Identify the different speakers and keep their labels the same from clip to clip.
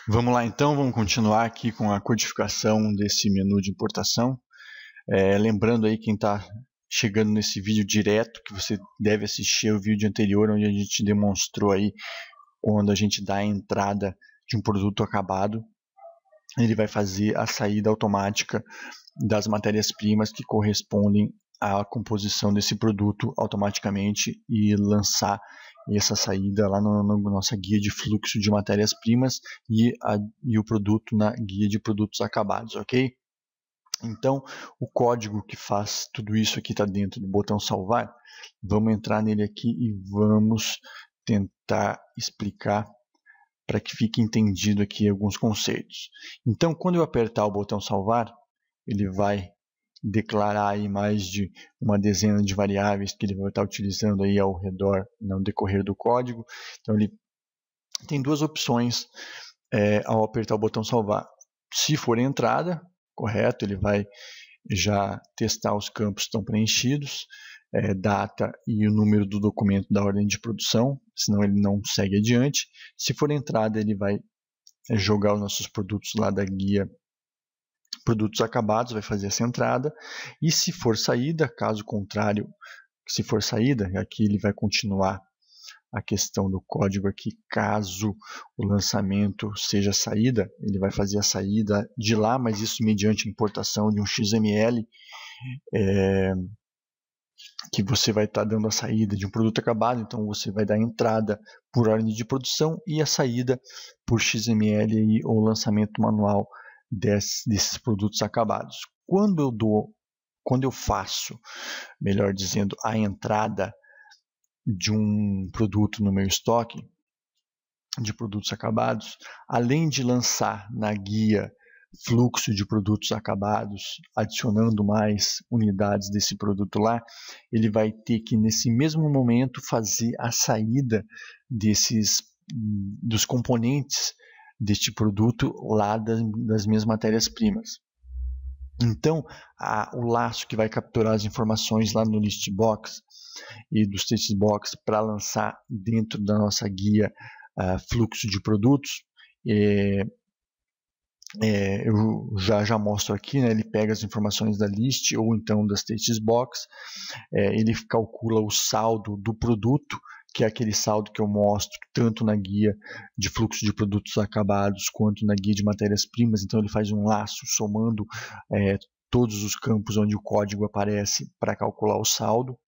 Speaker 1: Vamos lá então, vamos continuar aqui com a codificação desse menu de importação. Lembrando aí quem está chegando nesse vídeo direto, que você deve assistir o vídeo anterior, onde a gente demonstrou aí quando a gente dá a entrada de um produto acabado, ele vai fazer a saída automática das matérias-primas que correspondem à composição desse produto automaticamente e lançar essa saída lá na nossa guia de fluxo de matérias-primas e o produto na guia de produtos acabados, ok? Então, o código que faz tudo isso aqui está dentro do botão salvar. Vamos entrar nele aqui e vamos tentar explicar para que fique entendido aqui alguns conceitos. Então, quando eu apertar o botão salvar, ele vai declarar aí mais de uma dezena de variáveis que ele vai estar utilizando aí ao redor, no decorrer do código. Então, ele tem duas opções ao apertar o botão salvar. Se for entrada, correto, ele vai já testar os campos que estão preenchidos, data e o número do documento da ordem de produção, senão ele não segue adiante. Se for entrada, ele vai jogar os nossos produtos lá da guia produtos acabados, vai fazer essa entrada, e se for saída, caso contrário, se for saída, aqui ele vai continuar a questão do código aqui, caso o lançamento seja saída, ele vai fazer a saída de lá, mas isso mediante a importação de um XML, que você vai estar dando a saída de um produto acabado, então você vai dar a entrada por ordem de produção e a saída por XML ou lançamento manual desses produtos acabados. Quando eu faço, melhor dizendo, a entrada de um produto no meu estoque de produtos acabados, além de lançar na guia fluxo de produtos acabados, adicionando mais unidades desse produto lá, ele vai ter que nesse mesmo momento fazer a saída dos componentes deste produto lá das minhas matérias-primas. Então, o laço que vai capturar as informações lá no list box e dos text box para lançar dentro da nossa guia fluxo de produtos, eu já mostro aqui, né, ele pega as informações da list ou então das text box, ele calcula o saldo do produto, que é aquele saldo que eu mostro tanto na guia de fluxo de produtos acabados quanto na guia de matérias-primas. Então ele faz um laço somando todos os campos onde o código aparece para calcular o saldo.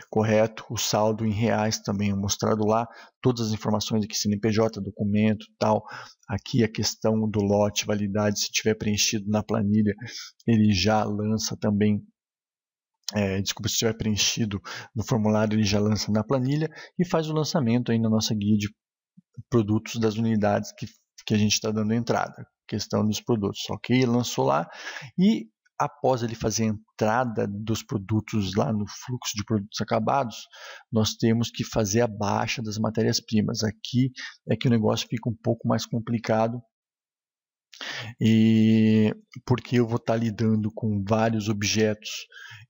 Speaker 1: Correto, o saldo em reais também é mostrado lá, todas as informações aqui, CNPJ, documento, tal, aqui a questão do lote, validade, se tiver preenchido na planilha, ele já lança também, se estiver preenchido no formulário, ele já lança na planilha e faz o lançamento aí na nossa guia de produtos das unidades que a gente está dando entrada, questão dos produtos, ok? Lançou lá e após ele fazer a entrada dos produtos lá no fluxo de produtos acabados, nós temos que fazer a baixa das matérias-primas. Aqui é que o negócio fica um pouco mais complicado, porque eu vou estar lidando com vários objetos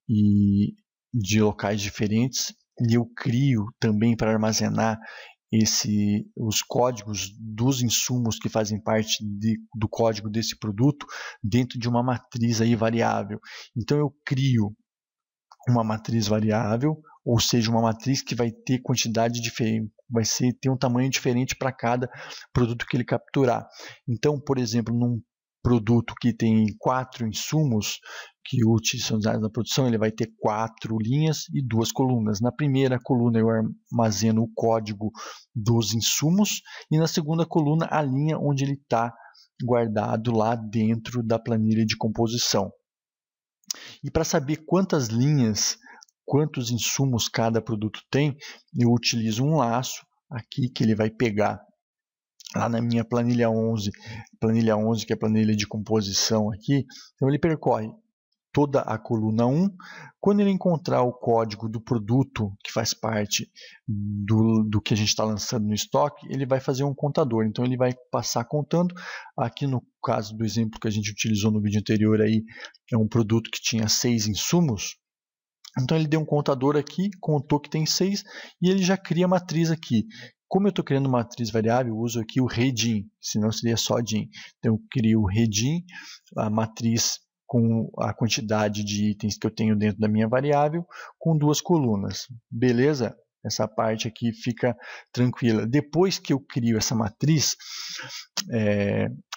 Speaker 1: e de locais diferentes, e eu crio também para armazenar os códigos dos insumos que fazem parte do código desse produto dentro de uma matriz aí variável. Então eu crio uma matriz variável, ou seja, uma matriz que vai ter quantidade diferente, ter um tamanho diferente para cada produto que ele capturar. Então, por exemplo, num produto que tem 4 insumos que são usados na produção, ele vai ter 4 linhas e 2 colunas. Na primeira coluna eu armazeno o código dos insumos e na segunda coluna a linha onde ele está guardado lá dentro da planilha de composição. E para saber quantas linhas, quantos insumos cada produto tem, eu utilizo um laço aqui que ele vai pegar lá na minha planilha 11 que é a planilha de composição aqui. Então ele percorre toda a coluna 1, quando ele encontrar o código do produto que faz parte do que a gente está lançando no estoque, ele vai fazer um contador, então ele vai passar contando. Aqui no caso do exemplo que a gente utilizou no vídeo anterior, aí, é um produto que tinha 6 insumos, então ele deu um contador aqui, contou que tem 6 e ele já cria a matriz aqui. Como eu estou criando uma matriz variável, eu uso aqui o redim, senão seria só dim. Então eu crio o redim, a matriz com a quantidade de itens que eu tenho dentro da minha variável, com 2 colunas. Beleza? Essa parte aqui fica tranquila. Depois que eu crio essa matriz,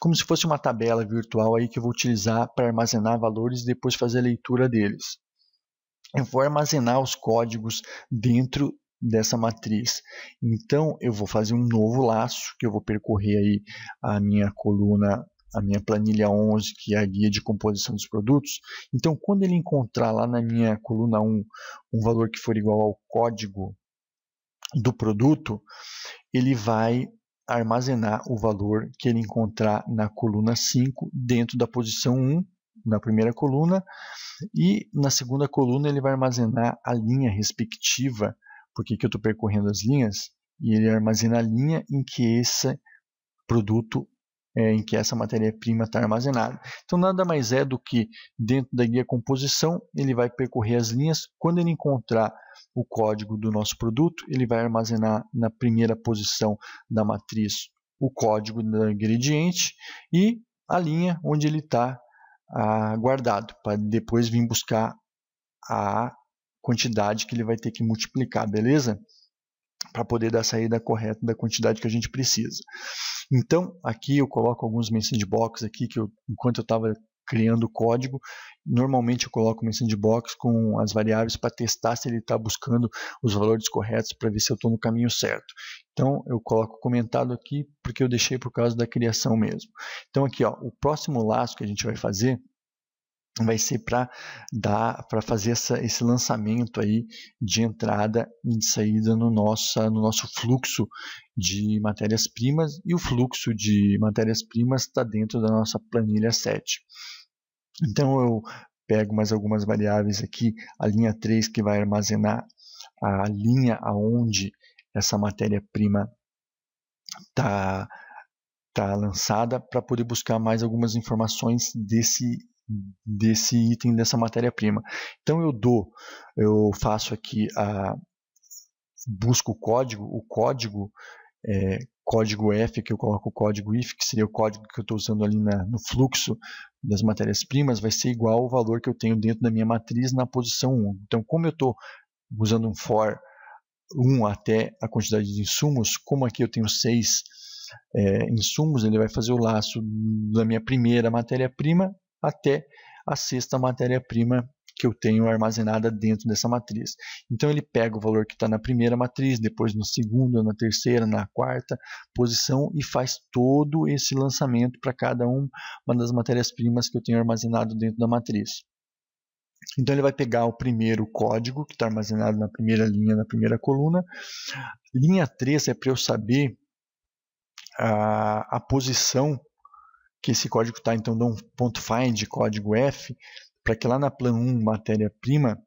Speaker 1: como se fosse uma tabela virtual aí que eu vou utilizar para armazenar valores e depois fazer a leitura deles. Eu vou armazenar os códigos dentro dessa matriz. Então, eu vou fazer um novo laço, que eu vou percorrer aí a minha coluna, a minha planilha 11, que é a guia de composição dos produtos. Então, quando ele encontrar lá na minha coluna 1 um valor que for igual ao código do produto, ele vai armazenar o valor que ele encontrar na coluna 5 dentro da posição 1, na primeira coluna, e na segunda coluna ele vai armazenar a linha respectiva, porque aqui eu estou percorrendo as linhas, e ele armazena a linha em que esse produto, em que essa matéria-prima está armazenada. Então nada mais é do que dentro da guia composição, ele vai percorrer as linhas, quando ele encontrar o código do nosso produto, ele vai armazenar na primeira posição da matriz o código do ingrediente e a linha onde ele está guardado, para depois vir buscar a quantidade que ele vai ter que multiplicar, beleza? Para poder dar a saída correta da quantidade que a gente precisa. Então, aqui eu coloco alguns message box aqui, que enquanto eu estava criando o código, normalmente eu coloco o message box com as variáveis para testar se ele está buscando os valores corretos, para ver se eu estou no caminho certo. Então, eu coloco comentado aqui, porque eu deixei por causa da criação mesmo. Então, aqui, ó, o próximo laço que a gente vai fazer vai ser para fazer esse lançamento aí de entrada e de saída no nosso fluxo de matérias-primas, e o fluxo de matérias-primas está dentro da nossa planilha 7. Então eu pego mais algumas variáveis aqui, a linha 3 que vai armazenar a linha aonde essa matéria-prima está lançada, para poder buscar mais algumas informações desse item, dessa matéria-prima. Então eu faço aqui busco o código código F, que eu coloco o código if, que seria o código que eu estou usando ali no fluxo das matérias-primas, vai ser igual ao valor que eu tenho dentro da minha matriz na posição 1. Então, como eu estou usando um for 1 até a quantidade de insumos, como aqui eu tenho 6 insumos, ele vai fazer o laço da minha primeira matéria-prima até a 6ª matéria-prima que eu tenho armazenada dentro dessa matriz. Então ele pega o valor que está na primeira matriz, depois na segunda, na terceira, na 4ª posição e faz todo esse lançamento para cada uma das matérias-primas que eu tenho armazenado dentro da matriz. Então ele vai pegar o primeiro código que está armazenado na primeira linha, na primeira coluna. Linha 3 é para eu saber a posição que esse código está. Então dou um ponto find código F, para que lá na plan 1 matéria-prima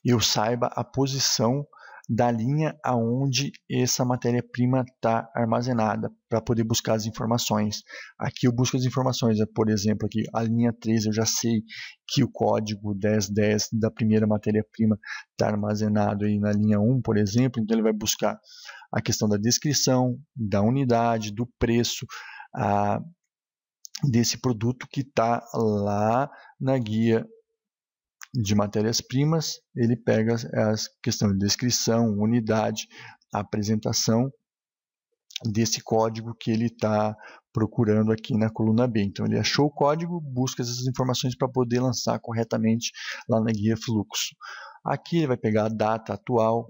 Speaker 1: eu saiba a posição da linha aonde essa matéria-prima está armazenada, para poder buscar as informações. Aqui eu busco as informações, por exemplo, aqui a linha 3 eu já sei que o código 1010 da primeira matéria-prima está armazenado aí na linha 1, por exemplo, então ele vai buscar a questão da descrição, da unidade, do preço, desse produto que está lá na guia de matérias-primas. Ele pega a questão de descrição, unidade, apresentação desse código que ele está procurando aqui na coluna B. Então ele achou o código, busca essas informações para poder lançar corretamente lá na guia fluxo. Aqui ele vai pegar a data atual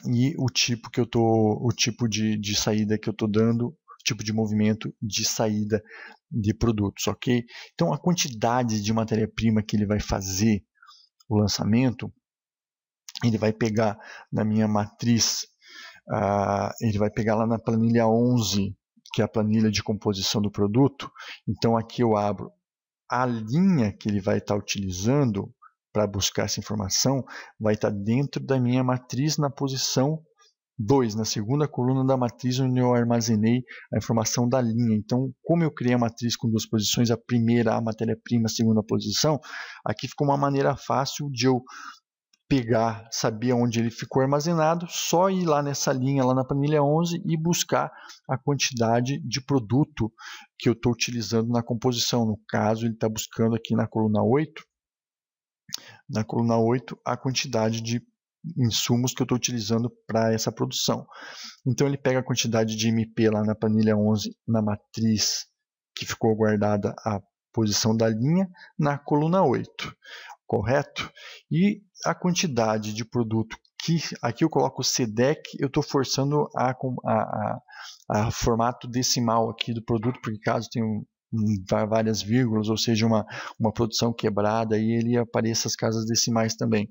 Speaker 1: e o tipo que o tipo de saída que eu estou dando, tipo de movimento de saída de produtos, ok? Então a quantidade de matéria-prima que ele vai fazer o lançamento, ele vai pegar na minha matriz, ele vai pegar lá na planilha 11, que é a planilha de composição do produto. Então aqui eu abro a linha que ele vai estar utilizando para buscar essa informação, vai estar dentro da minha matriz na posição 2, na segunda coluna da matriz, onde eu armazenei a informação da linha. Então, como eu criei a matriz com 2 posições, a primeira a matéria-prima, a segunda posição, aqui ficou uma maneira fácil de eu pegar, saber onde ele ficou armazenado, só ir lá nessa linha, lá na planilha 11 e buscar a quantidade de produto que eu estou utilizando na composição. No caso, ele está buscando aqui na coluna 8, a quantidade de insumos que eu estou utilizando para essa produção. Então ele pega a quantidade de MP lá na planilha 11, na matriz que ficou guardada a posição da linha, na coluna 8. Correto? E a quantidade de produto que aqui eu coloco o CDEC, eu estou forçando a formato decimal aqui do produto, porque caso tenha várias vírgulas, ou seja, uma produção quebrada, aí ele apareça as casas decimais também.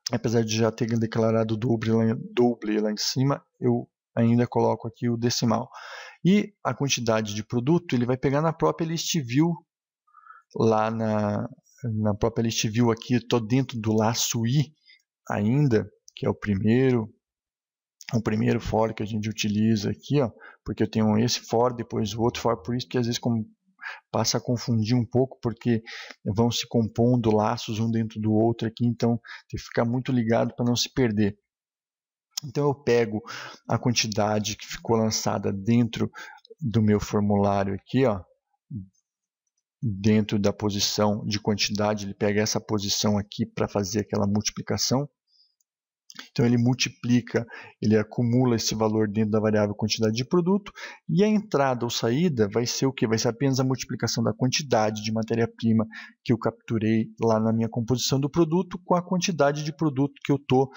Speaker 1: Apesar de já ter declarado doble lá em cima, eu ainda coloco aqui o decimal. E a quantidade de produto ele vai pegar na própria list view, lá na própria list view aqui, eu estou dentro do laço I ainda, que é o primeiro for que a gente utiliza aqui, ó, porque eu tenho esse for, depois o outro for, por isso que às vezes passa a confundir um pouco, porque vão se compondo laços um dentro do outro aqui, então tem que ficar muito ligado para não se perder. Então eu pego a quantidade que ficou lançada dentro do meu formulário aqui, ó, dentro da posição de quantidade, ele pega essa posição aqui para fazer aquela multiplicação. Então ele multiplica, ele acumula esse valor dentro da variável quantidade de produto, e a entrada ou saída vai ser o que? Vai ser apenas a multiplicação da quantidade de matéria-prima que eu capturei lá na minha composição do produto com a quantidade de produto que eu estou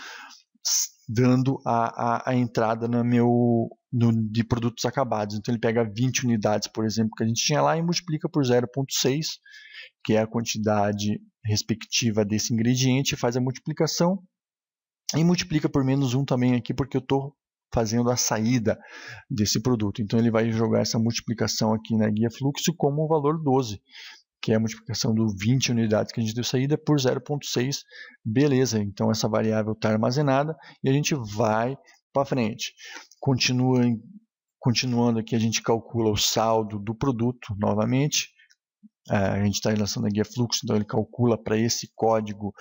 Speaker 1: dando a entrada de produtos acabados. Então ele pega 20 unidades, por exemplo, que a gente tinha lá e multiplica por 0,6, que é a quantidade respectiva desse ingrediente, faz a multiplicação e multiplica por menos 1 também aqui, porque eu estou fazendo a saída desse produto. Então ele vai jogar essa multiplicação aqui na guia fluxo como o valor 12, que é a multiplicação do 20 unidades que a gente deu saída por 0,6. Beleza, então essa variável está armazenada e a gente vai para frente. Continuando aqui, a gente calcula o saldo do produto novamente. A gente está lançando a guia fluxo, então ele calcula para esse código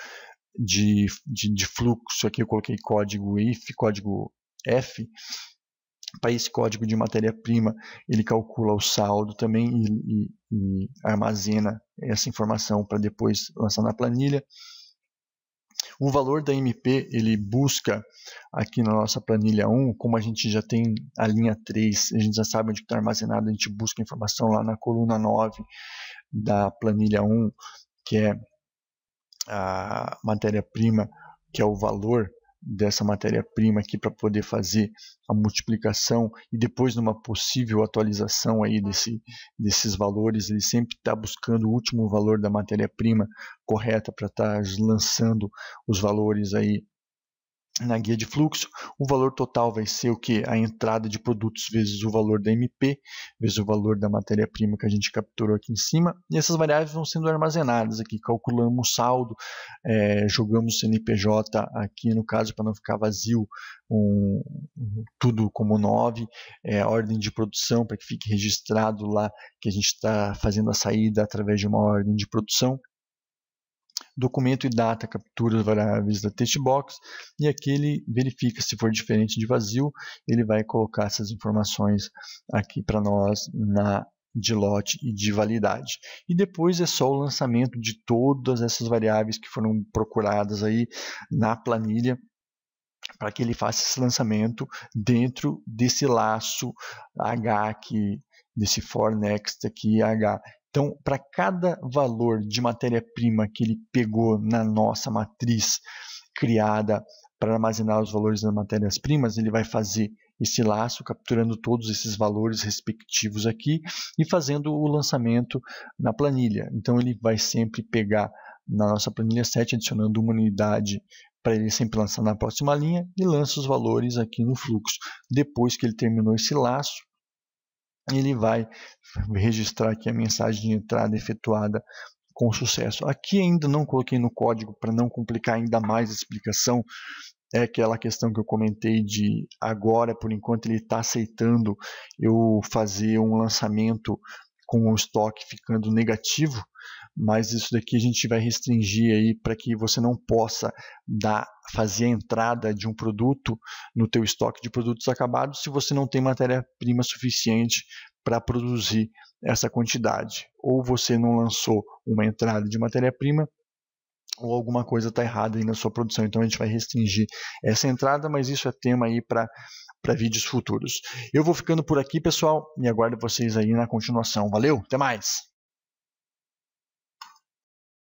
Speaker 1: de fluxo, aqui eu coloquei código IF, código F. Para esse código de matéria-prima, ele calcula o saldo também e armazena essa informação para depois lançar na planilha. O valor da MP, ele busca aqui na nossa planilha 1, como a gente já tem a linha 3, a gente já sabe onde está armazenado, a gente busca a informação lá na coluna 9 da planilha 1, que é a matéria-prima, que é o valor dessa matéria-prima aqui para poder fazer a multiplicação, e depois numa possível atualização aí desses valores, ele sempre está buscando o último valor da matéria-prima correta para estar lançando os valores aí na guia de fluxo. O valor total vai ser o que? A entrada de produtos vezes o valor da MP, vezes o valor da matéria-prima que a gente capturou aqui em cima. E essas variáveis vão sendo armazenadas aqui. Calculamos o saldo, jogamos o CNPJ aqui, no caso, para não ficar vazio, tudo como 9. A ordem de produção, para que fique registrado lá que a gente está fazendo a saída através de uma ordem de produção. Documento e data, captura as variáveis da textbox, e aqui ele verifica se for diferente de vazio, ele vai colocar essas informações aqui para nós de lote e de validade. E depois é só o lançamento de todas essas variáveis que foram procuradas aí na planilha, para que ele faça esse lançamento dentro desse laço H aqui, desse for next aqui H. Então, para cada valor de matéria-prima que ele pegou na nossa matriz criada para armazenar os valores das matérias-primas, ele vai fazer esse laço, capturando todos esses valores respectivos aqui e fazendo o lançamento na planilha. Então, ele vai sempre pegar na nossa planilha 7, adicionando uma unidade para ele sempre lançar na próxima linha e lança os valores aqui no fluxo. Depois que ele terminou esse laço, ele vai registrar aqui a mensagem de entrada efetuada com sucesso. Aqui ainda não coloquei no código para não complicar ainda mais a explicação. É aquela questão que eu comentei de agora, por enquanto, ele está aceitando eu fazer um lançamento com o estoque ficando negativo, mas isso daqui a gente vai restringir aí para que você não possa fazer a entrada de um produto no teu estoque de produtos acabados se você não tem matéria-prima suficiente para produzir essa quantidade. Ou você não lançou uma entrada de matéria-prima, ou alguma coisa está errada aí na sua produção. Então a gente vai restringir essa entrada, mas isso é tema aí para vídeos futuros. Eu vou ficando por aqui, pessoal, e aguardo vocês aí na continuação. Valeu, até mais!